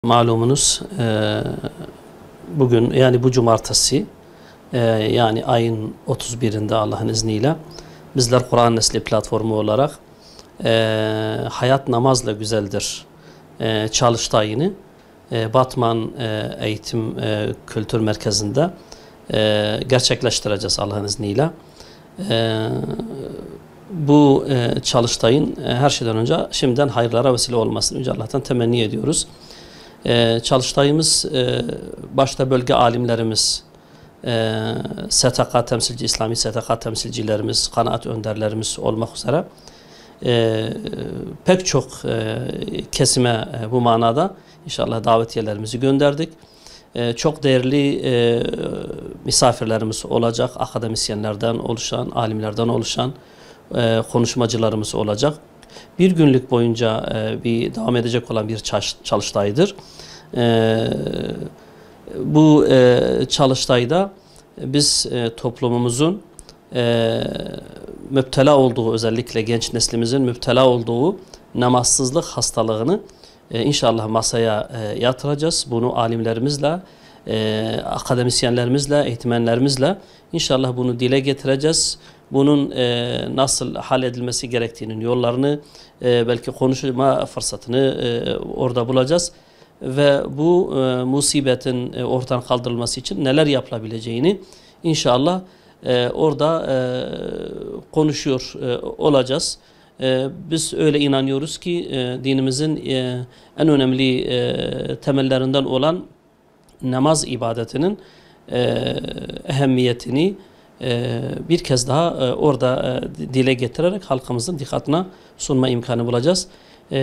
Malumunuz bugün yani bu cumartesi yani ayın 31'inde Allah'ın izniyle bizler Kur'an Nesli platformu olarak Hayat Namazla Güzeldir çalıştayını Batman Eğitim Kültür Merkezi'nde gerçekleştireceğiz Allah'ın izniyle. Bu çalıştayın her şeyden önce şimdiden hayırlara vesile olmasını Yüce Allah'tan temenni ediyoruz. Çalıştayımız başta bölge alimlerimiz, STK temsilci, İslami STK temsilcilerimiz, kanaat önderlerimiz olmak üzere pek çok kesime bu manada inşallah davetiyelerimizi gönderdik. Çok değerli misafirlerimiz olacak, akademisyenlerden oluşan, alimlerden oluşan konuşmacılarımız olacak. Bir günlük boyunca bir devam edecek olan bir çalıştaydır. Bu çalıştayda biz toplumumuzun müptela olduğu, özellikle genç neslimizin müptela olduğu namazsızlık hastalığını inşallah masaya yatıracağız. Bunu alimlerimizle, akademisyenlerimizle, eğitmenlerimizle inşallah bunu dile getireceğiz. Bunun nasıl halledilmesi gerektiğinin yollarını, belki konuşma fırsatını orada bulacağız. Ve bu musibetin ortadan kaldırılması için neler yapılabileceğini inşallah orada konuşuyor olacağız. Biz öyle inanıyoruz ki dinimizin en önemli temellerinden olan namaz ibadetinin ehemmiyetini bir kez daha orada dile getirerek halkımızın dikkatine sunma imkanı bulacağız.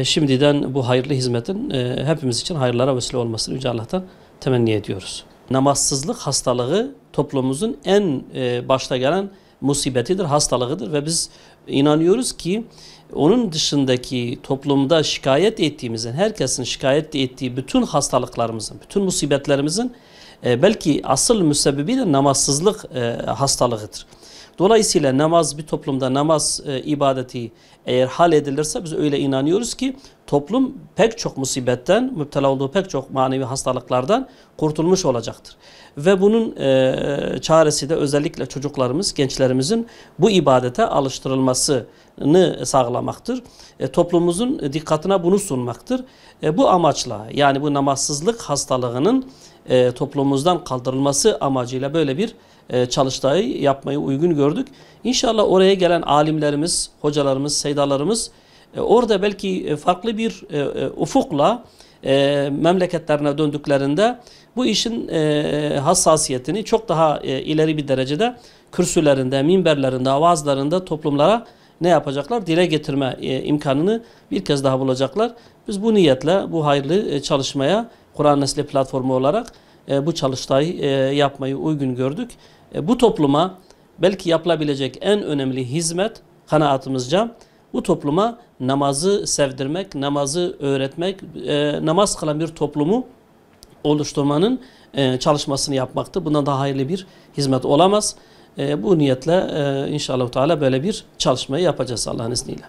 Şimdiden bu hayırlı hizmetin hepimiz için hayırlara vesile olmasını Yüce Allah'tan temenni ediyoruz. Namazsızlık hastalığı toplumumuzun en başta gelen musibetidir, hastalığıdır ve biz inanıyoruz ki onun dışındaki toplumda şikayet ettiğimizin, herkesin şikayet ettiği bütün hastalıklarımızın, bütün musibetlerimizin belki asıl müsebbibi de namazsızlık hastalığıdır. Dolayısıyla namaz, bir toplumda namaz ibadeti eğer halledilirse biz öyle inanıyoruz ki toplum pek çok musibetten, müptela olduğu pek çok manevi hastalıklardan kurtulmuş olacaktır. Ve bunun çaresi de özellikle çocuklarımız, gençlerimizin bu ibadete alıştırılmasını sağlamaktır. Toplumumuzun dikkatine bunu sunmaktır. Bu amaçla, yani bu namazsızlık hastalığının toplumumuzdan kaldırılması amacıyla böyle bir çalıştayı yapmayı uygun gördük. İnşallah oraya gelen alimlerimiz, hocalarımız, seydalarımız orada belki farklı bir ufukla memleketlerine döndüklerinde bu işin hassasiyetini çok daha ileri bir derecede kürsülerinde, minberlerinde, vaazlarında toplumlara ne yapacaklar? Dile getirme imkanını bir kez daha bulacaklar. Biz bu niyetle bu hayırlı çalışmaya Kur'an Nesli platformu olarak bu çalıştayı yapmayı uygun gördük. Bu topluma belki yapılabilecek en önemli hizmet kanaatimizce bu topluma namazı sevdirmek, namazı öğretmek, namaz kılan bir toplumu oluşturmanın çalışmasını yapmaktır. Bundan daha hayırlı bir hizmet olamaz. Bu niyetle inşallah Teala böyle bir çalışmayı yapacağız Allah'ın izniyle.